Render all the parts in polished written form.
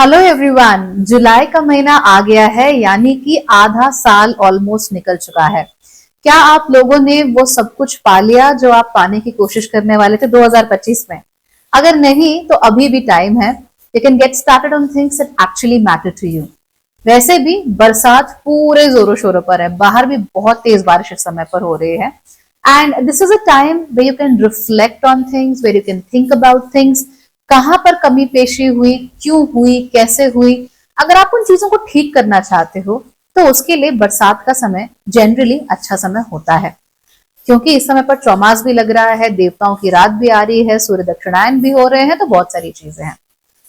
Hello everyone. जुलाई का महीना आ गया है, यानी कि आधा साल ऑलमोस्ट निकल चुका है। क्या आप लोगों ने वो सब कुछ पा लिया जो आप पाने की कोशिश करने वाले थे 2025 में? अगर नहीं तो अभी भी टाइम है। You can get started on things that actually matter to you. वैसे भी बरसात पूरे जोरों शोरों पर है, बाहर भी बहुत तेज बारिश इस समय पर हो रही है। And this is a time where you can reflect on things, where you can think about things. कहाँ पर कमी पेशी हुई, क्यों हुई, कैसे हुई। अगर आप उन चीजों को ठीक करना चाहते हो तो उसके लिए बरसात का समय जनरली अच्छा समय होता है, क्योंकि इस समय पर चौमास भी लग रहा है, देवताओं की रात भी आ रही है, सूर्य दक्षिणायन भी हो रहे हैं, तो बहुत सारी चीजें हैं।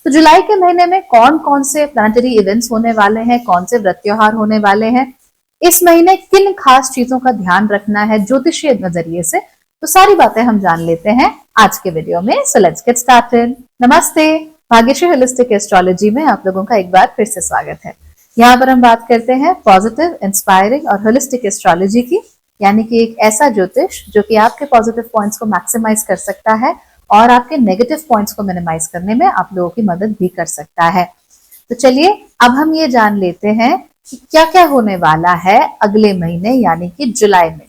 तो जुलाई के महीने में कौन कौन से प्लानिटरी इवेंट्स होने वाले हैं, कौन से व्रत त्योहार होने वाले हैं, इस महीने किन खास चीजों का ध्यान रखना है ज्योतिषीय नजरिए से, तो सारी बातें हम जान लेते हैं आज के वीडियो में। So let's get started. नमस्ते, भाग्यश्री होलिस्टिक एस्ट्रोलॉजी में आप लोगों का एक बार फिर से स्वागत है। यहाँ पर हम बात करते हैं पॉजिटिव, इंस्पायरिंग और होलिस्टिक एस्ट्रोलॉजी की, यानी कि एक ऐसा ज्योतिष जो कि आपके पॉजिटिव पॉइंट्स को मैक्सिमाइज कर सकता है और आपके नेगेटिव पॉइंट्स को मिनिमाइज करने में आप लोगों की मदद भी कर सकता है। तो चलिए अब हम ये जान लेते हैं कि क्या क्या होने वाला है अगले महीने, यानी कि जुलाई में।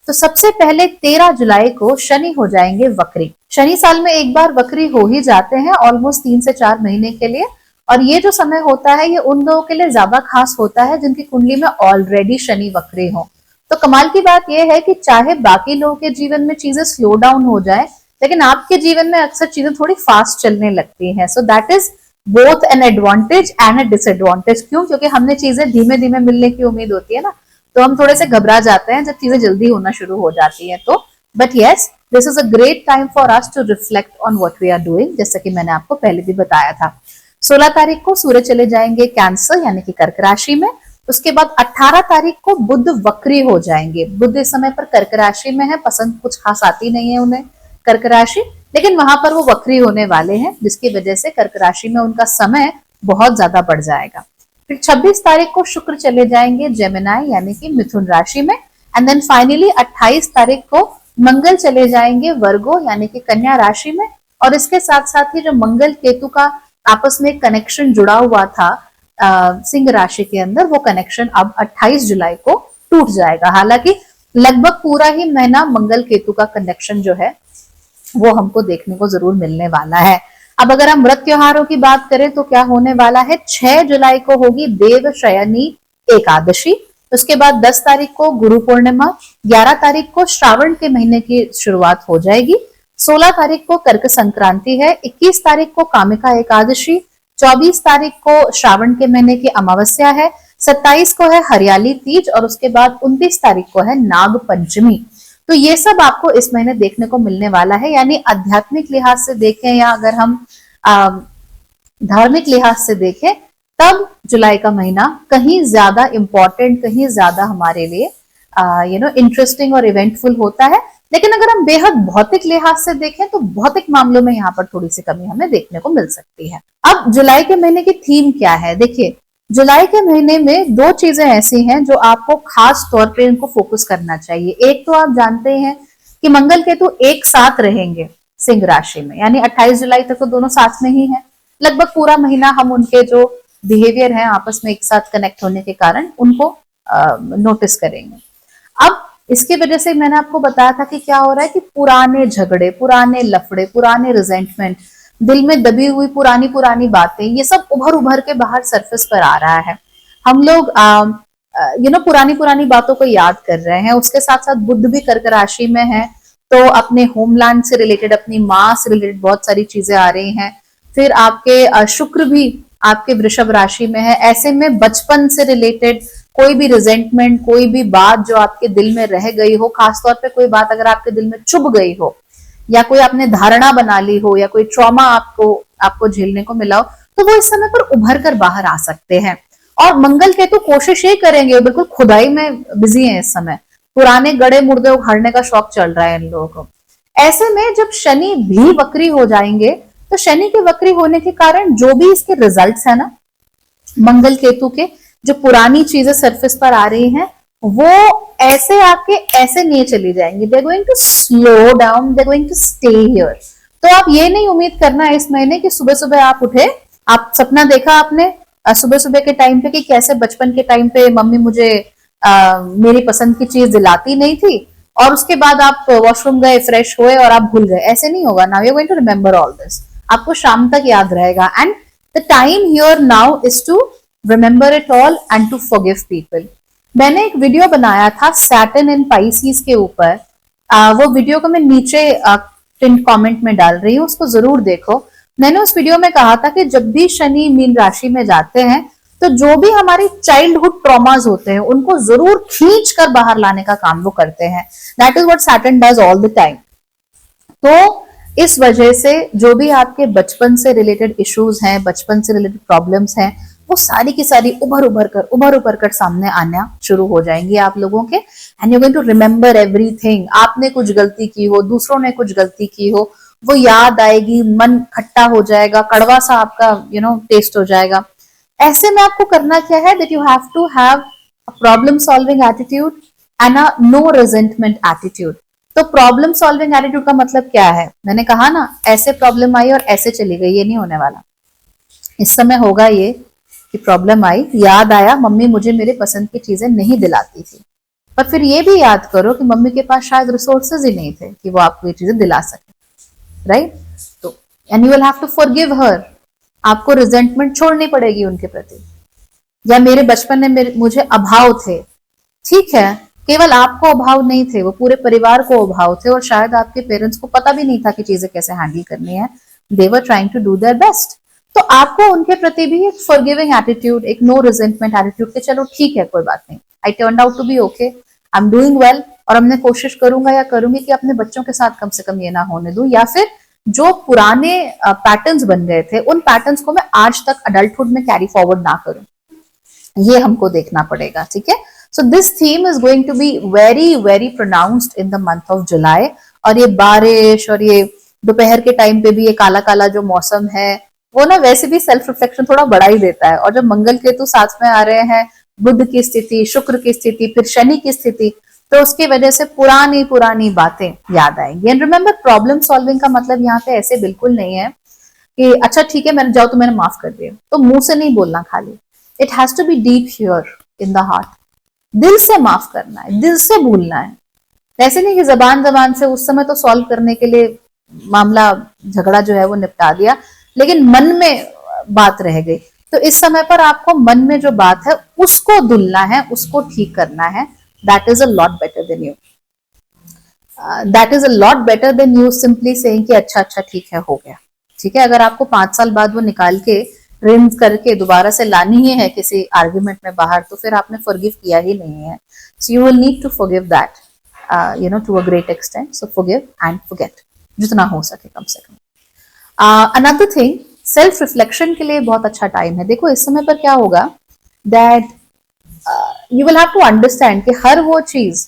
तो सबसे पहले 13 जुलाई को शनि हो जाएंगे वक्री। शनि साल में एक बार वक्री हो ही जाते हैं, ऑलमोस्ट 3 से 4 महीने के लिए। और ये जो समय होता है ये उन लोगों के लिए ज्यादा खास होता है जिनकी कुंडली में ऑलरेडी शनि वक्री हो। तो कमाल की बात यह है कि चाहे बाकी लोगों के जीवन में चीजें स्लो डाउन हो जाए, लेकिन आपके जीवन में अक्सर चीजें थोड़ी फास्ट चलने लगती हैं। So that is both an advantage and a disadvantage. क्यों? क्योंकि हमने चीजें धीमे धीमे मिलने की उम्मीद होती है ना, तो हम थोड़े से घबरा जाते हैं जब चीजें जल्दी होना शुरू हो जाती हैं। तो but yes, this is a great time for us to reflect on what we are doing, जैसा कि मैंने आपको पहले भी बताया था। 16 तारीख को सूर्य चले जाएंगे कैंसर यानी कि कर्क राशि में। उसके बाद 18 तारीख को बुध वक्री हो जाएंगे। बुध इस समय पर कर्क राशि में है, पसंद कुछ खास आती नहीं है उन्हें कर्क राशि, लेकिन वहां पर वो वक्री होने वाले हैं, जिसकी वजह से कर्क राशि में उनका समय बहुत ज्यादा बढ़ जाएगा। फिर 26 तारीख को शुक्र चले जाएंगे जेमिनाई यानी कि मिथुन राशि में। एंड देन फाइनली 28 तारीख को मंगल चले जाएंगे वर्गो यानी कि कन्या राशि में। और इसके साथ साथ ही जो मंगल केतु का आपस में कनेक्शन जुड़ा हुआ था सिंह राशि के अंदर, वो कनेक्शन अब 28 जुलाई को टूट जाएगा। हालांकि लगभग पूरा ही महीना मंगल केतु का कनेक्शन जो है वो हमको देखने को जरूर मिलने वाला है। अब अगर हम व्रत त्योहारों की बात करें तो क्या होने वाला है? 6 जुलाई को होगी देव शयनी एकादशी। उसके बाद 10 तारीख को गुरु पूर्णिमा, 11 तारीख को श्रावण के महीने की शुरुआत हो जाएगी, 16 तारीख को कर्क संक्रांति है, 21 तारीख को कामिका एकादशी, 24 तारीख को श्रावण के महीने की अमावस्या है, 27 को है हरियाली तीज और उसके बाद 29 तारीख को है नाग पंचमी। तो ये सब आपको इस महीने देखने को मिलने वाला है। यानी आध्यात्मिक लिहाज से देखें या अगर हम धार्मिक लिहाज से देखें, तब जुलाई का महीना कहीं ज्यादा इंपॉर्टेंट, कहीं ज्यादा हमारे लिए इंटरेस्टिंग और इवेंटफुल होता है। लेकिन अगर हम बेहद भौतिक लिहाज से देखें तो भौतिक मामलों में यहाँ पर थोड़ी सी कमी हमें देखने को मिल सकती है। अब जुलाई के महीने की थीम क्या है? देखिए, जुलाई के महीने में 2 चीजें ऐसी हैं जो आपको खास तौर पे इनको फोकस करना चाहिए। एक तो आप जानते हैं कि मंगल केतु एक साथ रहेंगे सिंह राशि में, यानी 28 जुलाई तक तो दोनों साथ में ही हैं। लगभग पूरा महीना हम उनके जो बिहेवियर है आपस में एक साथ कनेक्ट होने के कारण उनको नोटिस करेंगे। अब इसकी वजह से मैंने आपको बताया था कि क्या हो रहा है कि पुराने झगड़े, पुराने लफड़े, पुराने रिजेंटमेंट, दिल में दबी हुई पुरानी पुरानी बातें, ये सब उभर उभर के बाहर सरफेस पर आ रहा है। हम लोग पुरानी पुरानी बातों को याद कर रहे हैं। उसके साथ साथ बुध भी कर्क राशि में है, तो अपने होमलैंड से रिलेटेड, अपनी माँ से रिलेटेड बहुत सारी चीजें आ रही हैं। फिर आपके शुक्र भी आपके वृषभ राशि में है। ऐसे में बचपन से रिलेटेड कोई भी रिजेंटमेंट, कोई भी बात जो आपके दिल में रह गई हो, खासतौर पे कोई बात अगर आपके दिल में चुभ गई हो या कोई आपने धारणा बना ली हो या कोई ट्रॉमा आपको झेलने को मिला हो, तो वो इस समय पर उभर कर बाहर आ सकते हैं। और मंगल केतु कोशिश ये करेंगे, बिल्कुल खुदाई में बिजी है इस समय, पुराने गड़े मुर्दे उखाड़ने का शौक चल रहा है इन लोगों को। ऐसे में जब शनि भी वक्री हो जाएंगे तो शनि के वक्री होने के कारण जो भी इसके रिजल्ट्स है ना मंगल केतु के, जो पुरानी चीजें सरफेस पर आ रही हैं वो ऐसे आके ऐसे नहीं चली जाएंगी। They going to slow down, they going to stay here. तो आप ये नहीं उम्मीद करना इस महीने कि सुबह सुबह आप उठे, आप सपना देखा आपने सुबह सुबह के टाइम पे कि कैसे बचपन के टाइम पे मम्मी मुझे मेरी पसंद की चीज दिलाती नहीं थी, और उसके बाद आप वॉशरूम गए, फ्रेश हुए और आप भूल गए? ऐसे नहीं होगा। Now you going to remember all this, आपको शाम तक याद रहेगा। And the time here now is to remember it all and to forgive people. मैंने एक वीडियो बनाया था सैटर्न एंड पाइसिस के ऊपर, वो वीडियो को मैं नीचे पिन कमेंट में डाल रही हूँ, उसको जरूर देखो। मैंने उस वीडियो में कहा था कि जब भी शनि मीन राशि में जाते हैं तो जो भी हमारी चाइल्डहुड ट्रॉमास होते हैं उनको जरूर खींच कर बाहर लाने का काम वो करते हैं। That is what Saturn does all the time. तो इस वजह से जो भी आपके बचपन से रिलेटेड इश्यूज हैं, बचपन से रिलेटेड प्रॉब्लम्स हैं, वो सारी की सारी उभर उभर कर सामने आना शुरू हो जाएंगी आप लोगों के। And you going to remember everything. आपने कुछ गलती की हो, दूसरों ने कुछ गलती की हो, वो याद आएगी, मन खट्टा हो जाएगा, कड़वा सा आपका टेस्ट हो जाएगा। ऐसे में आपको करना क्या है, that you have to have a problem solving attitude and a no resentment attitude. तो प्रॉब्लम सॉल्विंग एटीट्यूड का मतलब क्या है? मैंने कहा ना, ऐसे प्रॉब्लम आई और ऐसे चली गई, ये नहीं होने वाला। इस समय होगा ये कि प्रॉब्लम आई, याद आया मम्मी मुझे मेरे पसंद की चीजें नहीं दिलाती थी, पर फिर ये भी याद करो कि मम्मी के पास शायद रिसोर्सेज ही नहीं थे कि वो आपको ये चीजें दिला सके, राइट? तो and you will have to forgive her. आपको रिजेंटमेंट छोड़नी पड़ेगी उनके प्रति। या मेरे बचपन में मुझे अभाव थे, ठीक है, केवल आपको अभाव नहीं थे, वो पूरे परिवार को अभाव थे, और शायद आपके पेरेंट्स को पता भी नहीं था कि चीजें कैसे हैंडल करनी है। They were trying to do their best. तो आपको उनके प्रति भी एक फॉरगिविंग एटीट्यूड, एक नो रिजेंटमेंट एटीट्यूड कि चलो ठीक है, कोई बात नहीं, I turn out to be okay, I am doing well, और मैं कोशिश करूंगा या करूंगी कि अपने बच्चों के साथ कम से कम ये ना होने दूं, या फिर जो पुराने पैटर्न्स बन गए थे उन पैटर्न्स को मैं आज तक अडल्टहुड में कैरी फॉरवर्ड ना करूं। ये हमको देखना पड़ेगा, ठीक है? So this theme is going to be very very pronounced in the month of July. और ये बारिश और ये दोपहर के टाइम पे भी ये काला काला जो मौसम है, वो ना वैसे भी सेल्फ रिफ्लेक्शन थोड़ा बढ़ा ही देता है। और जब मंगल केतु साथ में आ रहे हैं, बुध की स्थिति, शुक्र की स्थिति, फिर शनि की स्थिति, तो उसकी वजह से पुरानी पुरानी बातें याद आएंगी। एंड रिमेंबर, प्रॉब्लम सॉल्विंग का मतलब यहाँ पे ऐसे बिल्कुल नहीं है कि अच्छा ठीक है मैंने जाओ तो मैंने माफ कर दिया, तो मुंह से नहीं बोलना खाली। It has to be deep here in the heart. दिल से माफ करना है, दिल से भूलना है। ऐसे नहीं कि जबान जबान से उस समय तो सॉल्व करने के लिए मामला, झगड़ा जो है वो निपटा दिया, लेकिन मन में बात रह गई। तो इस समय पर आपको मन में जो बात है उसको धुलना है, उसको ठीक करना है। That is a lot better than you, that is a lot better than you simply saying कि अच्छा अच्छा ठीक है, हो गया, ठीक है। अगर आपको 5 साल बाद वो निकाल के रिंस करके दोबारा से लानी ही है किसी आर्ग्यूमेंट में बाहर, तो फिर आपने फॉरगिव किया ही नहीं है। So you will need to forgive that to a great extent. So forgive and forget, जितना हो सके कम से कम। अनदर थिंग, सेल्फ रिफ्लेक्शन के लिए बहुत अच्छा टाइम है। देखो इस समय पर क्या होगा, that you will have to understand कि हर वो चीज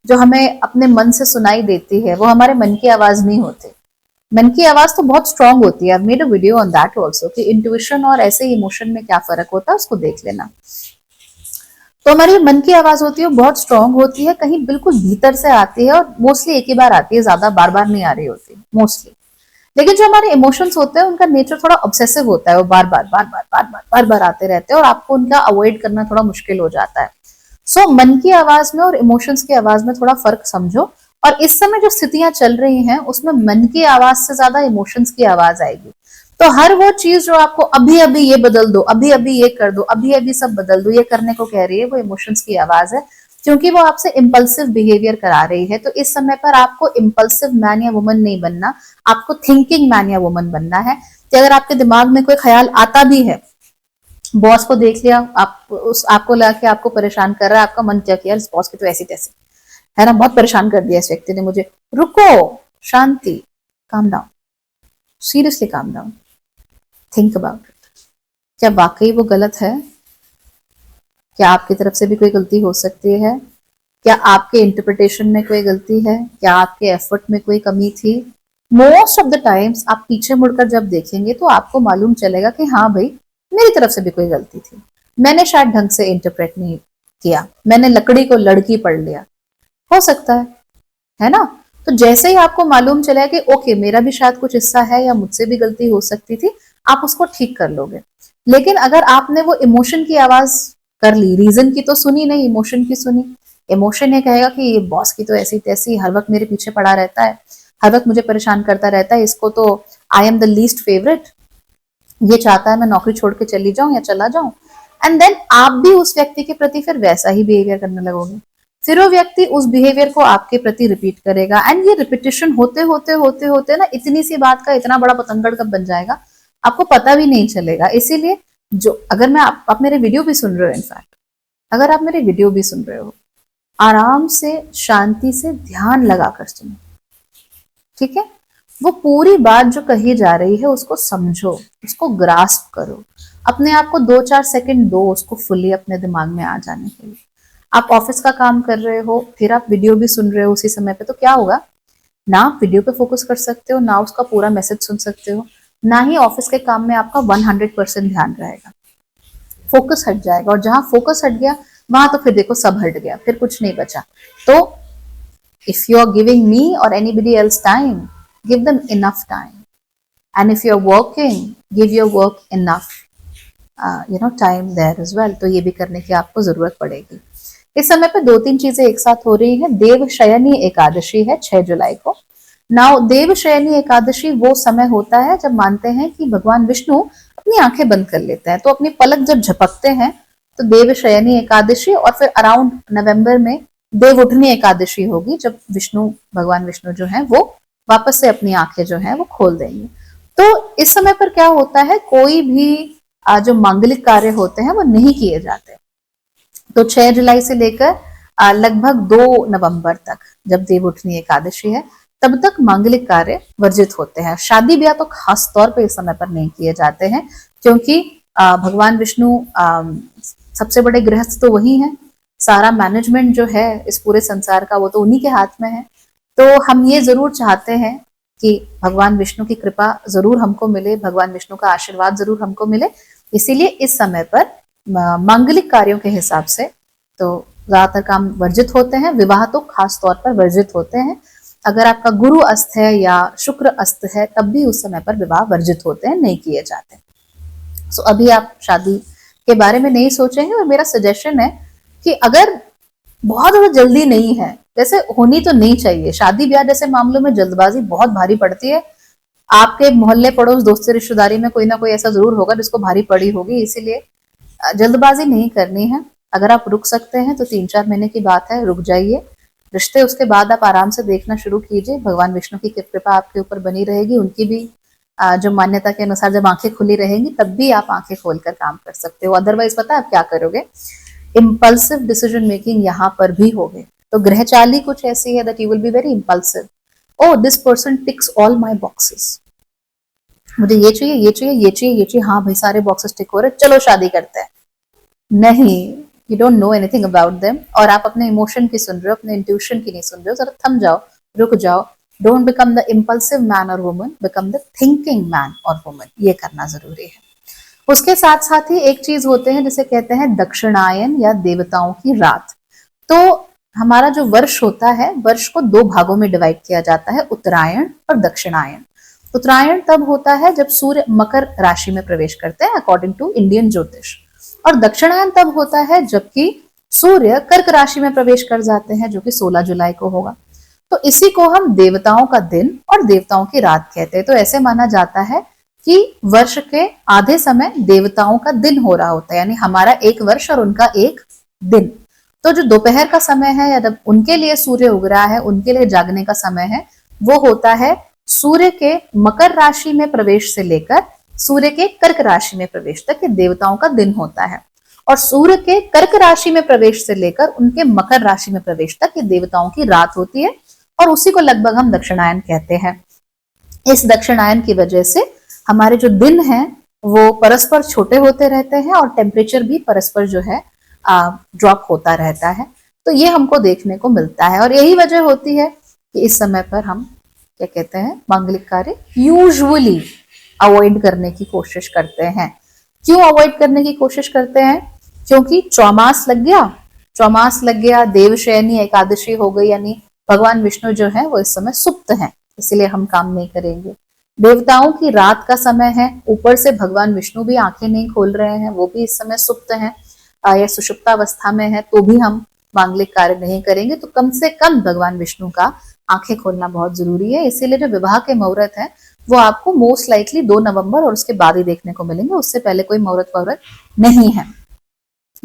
जो हमें अपने मन से सुनाई देती है वो हमारे मन की आवाज नहीं होती। मन की आवाज तो बहुत स्ट्रांग होती है। I made a video on that also कि इंट्यूशन और ऐसे इमोशन में क्या फर्क होता है, उसको देख लेना। तो हमारी मन की आवाज होती है, बहुत स्ट्रांग होती है, कहीं बिल्कुल भीतर से आती है, और मोस्टली एक ही बार आती है, ज्यादा बार बार नहीं आ रही होती मोस्टली। लेकिन जो हमारे इमोशंस होते हैं उनका नेचर थोड़ा ऑब्सेसिव होता है, वो बार बार बार बार बार बार बार बार आते रहते हैं, और आपको उनका अवॉइड करना थोड़ा मुश्किल हो जाता है। सो मन की आवाज में और इमोशंस की आवाज में थोड़ा फर्क समझो। और इस समय जो स्थितियां चल रही हैं उसमें मन की आवाज से ज्यादा इमोशंस की आवाज आएगी। तो हर वो चीज जो आपको अभी अभी ये बदल दो, अभी अभी ये कर दो, अभी अभी सब बदल दो, ये करने को कह रही है, वो इमोशंस की आवाज है, क्योंकि वो आपसे इम्पल्सिव बिहेवियर करा रही है। तो इस समय पर आपको इम्पल्सिव मैन या वुमन नहीं बनना, आपको थिंकिंग मैन या वुमन बनना है। कि अगर आपके दिमाग में कोई ख्याल आता भी है, बॉस को देख लिया, आपको लगा कि आपको परेशान कर रहा है, आपका मन क्या किया, इस बॉस की तो ऐसी तैसी है ना, बहुत परेशान कर दिया इस व्यक्ति ने मुझे, रुको, शांति, calm down, seriously calm down, think about it. क्या वाकई वो गलत है? क्या आपकी तरफ से भी कोई गलती हो सकती है? क्या आपके इंटरप्रिटेशन में कोई गलती है? क्या आपके एफर्ट में कोई कमी थी? मोस्ट ऑफ द टाइम्स आप पीछे मुड़कर जब देखेंगे तो आपको मालूम चलेगा कि हाँ भाई, मेरी तरफ से भी कोई गलती थी, मैंने शायद ढंग से इंटरप्रेट नहीं किया, मैंने लकड़ी को लड़की पढ़ लिया, हो सकता है ना? तो जैसे ही आपको मालूम चला कि ओके मेरा भी शायद कुछ हिस्सा है या मुझसे भी गलती हो सकती थी, आप उसको ठीक कर लोगे। लेकिन अगर आपने वो इमोशन की आवाज कर ली, रीजन की तो सुनी नहीं, इमोशन की सुनी। इमोशन ये कहेगा कि ये बॉस की तो ऐसी तैसी, हर वक्त मेरे पीछे पड़ा रहता है, हर वक्त मुझे परेशान करता रहता है, इसको तो I am the least favourite, ये चाहता है मैं नौकरी छोड़ के चली जाऊं या चला जाऊं। एंड देन आप भी उस व्यक्ति के प्रति फिर वैसा ही बिहेवियर करने लगोगे। फिर वो व्यक्ति उस बिहेवियर को आपके प्रति रिपीट करेगा, एंड ये रिपीटिशन होते होते होते होते ना इतनी सी बात का इतना बड़ा पतंगड़ कब बन जाएगा आपको पता भी नहीं चलेगा। इसीलिए जो अगर मैं आप मेरे वीडियो भी सुन रहे हो, इनफैक्ट अगर आप मेरे वीडियो भी सुन रहे हो, आराम से शांति से ध्यान लगाकर सुनो, ठीक है। वो पूरी बात जो कही जा रही है उसको समझो, उसको ग्रास्प करो, अपने आप को 2-4 सेकंड दो उसको फुली अपने दिमाग में आ जाने के लिए। आप ऑफिस का काम कर रहे हो, फिर आप वीडियो भी सुन रहे हो उसी समय पे, तो क्या होगा ना, आप वीडियो पे फोकस कर सकते हो, ना उसका पूरा मैसेज सुन सकते हो, ना ही ऑफिस के काम में आपका 100% ध्यान रहेगा, फोकस हट जाएगा। और जहां फोकस हट गया वहां तो फिर देखो सब हट गया, फिर कुछ नहीं बचा। तो if you are giving me or anybody else time, give them enough time, and if you are working, give your work enough time there as well। तो ये भी करने की आपको जरूरत पड़ेगी। इस समय पे 2-3 चीजें एक साथ हो रही है। देवशयनी एकादशी है 6 जुलाई को। नाउ देवशयनी एकादशी वो समय होता है जब मानते हैं कि भगवान विष्णु अपनी आंखें बंद कर लेते हैं, तो अपनी पलक जब झपकते हैं तो देवशयनी एकादशी, और फिर अराउंड नवंबर में देव उठनी एकादशी होगी, जब भगवान विष्णु जो है वो वापस से अपनी आंखें जो है वो खोल देंगे। तो इस समय पर क्या होता है, कोई भी जो मांगलिक कार्य होते हैं वो नहीं किए जाते। तो 6 जुलाई से लेकर लगभग 2 नवंबर तक, जब देव उठनी एकादशी है, तब तक मांगलिक कार्य वर्जित होते हैं। शादी ब्याह तो खास तौर पे इस समय पर नहीं किए जाते हैं, क्योंकि भगवान विष्णु सबसे बड़े गृहस्थ तो वही हैं, सारा मैनेजमेंट जो है इस पूरे संसार का वो तो उन्हीं के हाथ में है। तो हम ये जरूर चाहते हैं कि भगवान विष्णु की कृपा जरूर हमको मिले, भगवान विष्णु का आशीर्वाद जरूर हमको मिले। इसीलिए इस समय पर मांगलिक कार्यों के हिसाब से तो ज्यादातर काम वर्जित होते हैं, विवाह तो खास तौर पर वर्जित होते हैं। अगर आपका गुरु अस्त है या शुक्र अस्त है तब भी उस समय पर विवाह वर्जित होते हैं, नहीं किए जाते। सो अभी आप शादी के बारे में नहीं सोचेंगे, और मेरा सजेशन है कि अगर बहुत ज्यादा जल्दी नहीं है, वैसे होनी तो नहीं चाहिए, शादी ब्याह जैसे मामलों में जल्दबाजी बहुत भारी पड़ती है। आपके मोहल्ले पड़ोस दोस्ती रिश्तेदारी में कोई ना कोई ऐसा जरूर होगा जिसको भारी पड़ी होगी, इसीलिए जल्दबाजी नहीं करनी है। अगर आप रुक सकते हैं तो 3-4 महीने की बात है, रुक जाइए। रिश्ते उसके बाद आप आराम से देखना शुरू कीजिए, भगवान विष्णु की कृपा आपके ऊपर बनी रहेगी, उनकी भी जो मान्यता के अनुसार जब आंखें खुली रहेंगी तब भी आप आंखें खोलकर काम कर सकते हो। अदरवाइज पता है आप क्या करोगे, इम्पल्सिव डिसीजन मेकिंग यहाँ पर भी होगी। तो ग्रह चाली कुछ ऐसी है that you will be very impulsive. Oh this person ticks all my boxes, मुझे ये चाहिए, ये चाहिए, ये चाहिए, ये चाहिए, हाँ भाई सारे बॉक्सेस टिक हो रहे, चलो शादी करते हैं। नहीं, you don't know anything about them, और आप अपने इमोशन की सुन रहे हो, अपने इंट्यूशन की नहीं सुन रहे हो। जरा थम जाओ, रुक जाओ। Don't become the impulsive man और woman, become the thinking man और वुमन। ये करना जरूरी है। उसके साथ साथ ही एक चीज होते हैं जिसे कहते हैं दक्षिणायन या देवताओं की रात। तो हमारा जो वर्ष होता है, वर्ष को 2 भागों में डिवाइड किया जाता है, उत्तरायण और दक्षिणायन। उत्तरायण तब होता है जब सूर्य मकर राशि में प्रवेश करते हैं अकॉर्डिंग टू इंडियन ज्योतिष, और दक्षिणायन तब होता है जबकि सूर्य कर्क राशि में प्रवेश कर जाते हैं, जो कि 16 जुलाई को होगा। तो इसी को हम देवताओं का दिन और देवताओं की रात कहते हैं। तो ऐसे माना जाता है कि वर्ष के आधे समय देवताओं का दिन हो रहा होता है, यानी हमारा एक वर्ष और उनका एक दिन। तो जो दोपहर का समय है या जब उनके लिए सूर्य उग रहा है, उनके लिए जागने का समय है, वो होता है सूर्य के मकर राशि में प्रवेश से लेकर सूर्य के कर्क राशि में प्रवेश तक के देवताओं का दिन होता है, और सूर्य के कर्क राशि में प्रवेश से लेकर उनके मकर राशि में प्रवेश तक ये देवताओं की रात होती है, और उसी को लगभग हम दक्षिणायन कहते हैं। इस दक्षिणायन की वजह से हमारे जो दिन हैं वो परस्पर छोटे होते रहते हैं, और टेम्परेचर भी परस्पर जो है ड्रॉप होता रहता है। तो ये हमको देखने को मिलता है, और यही वजह होती है कि इस समय पर हम क्या कहते हैं, मांगलिक कार्य यूजुअली अवॉइड करने की कोशिश करते हैं। क्यों अवॉइड करने की कोशिश करते हैं? क्योंकि चौमास लग गया, चौमास लग गया, देवशयनी एकादशी हो गई, यानी भगवान विष्णु जो है वो इस समय सुप्त हैं, इसलिए हम काम नहीं करेंगे। देवताओं की रात का समय है, ऊपर से भगवान विष्णु भी आंखें नहीं खोल रहे हैं, वो भी इस समय सुप्त हैं या सुषुप्तावस्था में है, तो भी हम मांगलिक कार्य नहीं करेंगे। तो कम से कम भगवान विष्णु का आंखें खोलना बहुत जरूरी है। इसीलिए जो विवाह के मुहूर्त है वो आपको मोस्ट लाइकली 2 नवंबर और उसके बाद ही देखने को मिलेंगे, उससे पहले कोई मुहूर्त वहूर्त नहीं है,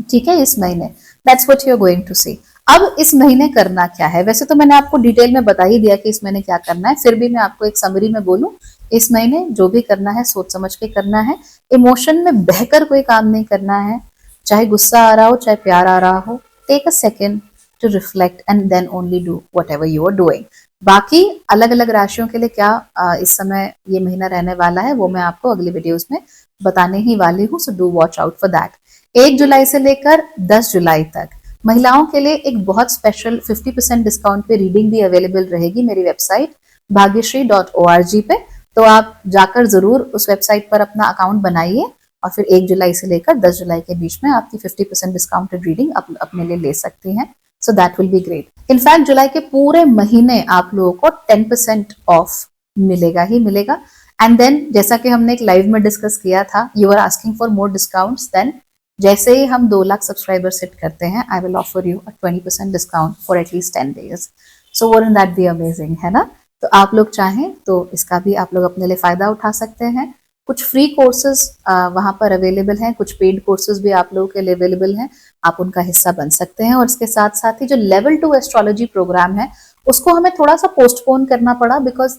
ठीक है, इस महीने। That's what you are going to see. अब इस महीने करना क्या है, वैसे तो मैंने आपको डिटेल में बता ही दिया कि इस महीने क्या करना है, फिर भी मैं आपको एक समरी में बोलूं। इस महीने जो भी करना है सोच समझ के करना है, इमोशन में बहकर कोई काम नहीं करना है, चाहे गुस्सा आ रहा हो चाहे प्यार आ रहा हो, take a second to reflect and then only do whatever you are doing. बाकी अलग अलग राशियों के लिए क्या इस समय ये महीना रहने वाला है वो मैं आपको अगली वीडियोस में बताने ही वाली हूँ, so do watch out for that. 1 जुलाई से लेकर 10 जुलाई तक महिलाओं के लिए एक बहुत स्पेशल 50% डिस्काउंट पे रीडिंग भी अवेलेबल रहेगी मेरी वेबसाइट भाग्यश्री.org पे। तो आप जाकर जरूर उस वेबसाइट पर अपना अकाउंट बनाइए और फिर 1 जुलाई से लेकर 10 जुलाई के बीच में आपकी 50% डिस्काउंटेड रीडिंग अपने लिए ले सकती हैं। So that will be great. In fact जुलाई के पूरे महीने आप लोगों को 10% ऑफ मिलेगा ही मिलेगा। एंड देन जैसा कि हमने एक लाइव में डिस्कस किया था, you are asking for more discounts, then जैसे ही हम 2 लाख सब्सक्राइबर सेट करते हैं, I will offer you a 20% discount for at least 10 days. So wouldn't that be amazing, है ना? तो आप लोग चाहें तो इसका भी आप लोग अपने लिए फायदा उठा सकते हैं। कुछ फ्री कोर्सेज वहां पर अवेलेबल हैं, कुछ पेड कोर्सेज भी आप लोगों के लिए अवेलेबल हैं, आप उनका हिस्सा बन सकते हैं। और इसके साथ साथ ही जो लेवल 2 एस्ट्रोलॉजी प्रोग्राम है उसको हमें थोड़ा सा पोस्टपोन करना पड़ा, बिकॉज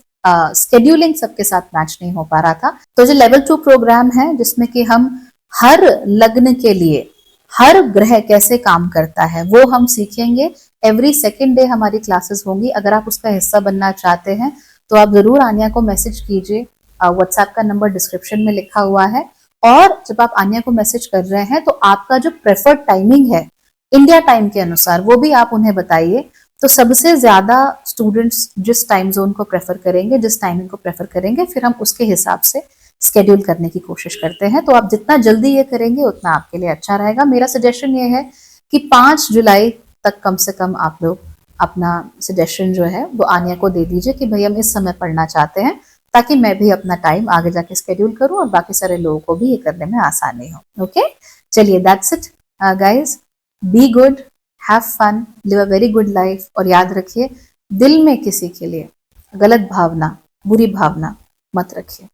स्केड्यूलिंग सबके साथ मैच नहीं हो पा रहा था। तो जो लेवल 2 प्रोग्राम है जिसमें कि हम हर लग्न के लिए हर ग्रह कैसे काम करता है वो हम सीखेंगे। एवरी सेकेंड डे हमारी क्लासेस होंगी। अगर आप उसका हिस्सा बनना चाहते हैं तो आप जरूर आन्या को मैसेज कीजिए, व्हाट्सएप का नंबर डिस्क्रिप्शन में लिखा हुआ है। और जब आप आन्या को मैसेज कर रहे हैं तो आपका जो प्रेफर्ड टाइमिंग है इंडिया टाइम के अनुसार वो भी आप उन्हें बताइए। तो सबसे ज्यादा स्टूडेंट्स जिस टाइम जोन को प्रेफर करेंगे, जिस टाइमिंग को प्रेफर करेंगे, फिर हम उसके हिसाब से स्केड्यूल करने की कोशिश करते हैं। तो आप जितना जल्दी ये करेंगे उतना आपके लिए अच्छा रहेगा। मेरा सजेशन ये है कि 5 जुलाई तक कम से कम आप लोग अपना सजेशन जो है वो आन्या को दे दीजिए कि भाई हम इस समय पढ़ना चाहते हैं, ताकि मैं भी अपना टाइम आगे जाके स्केड्यूल करूं और बाकी सारे लोगों को भी ये करने में आसानी हो। ओके, चलिए, that's it guys. Be good, have fun, live a very good life. और याद रखिए, दिल में किसी के लिए गलत भावना, बुरी भावना मत रखिए।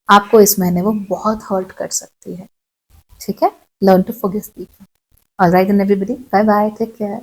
आपको इस महीने वो बहुत हर्ट कर सकती है, ठीक है? Learn to forgive people. Alright then everybody, bye bye, take care.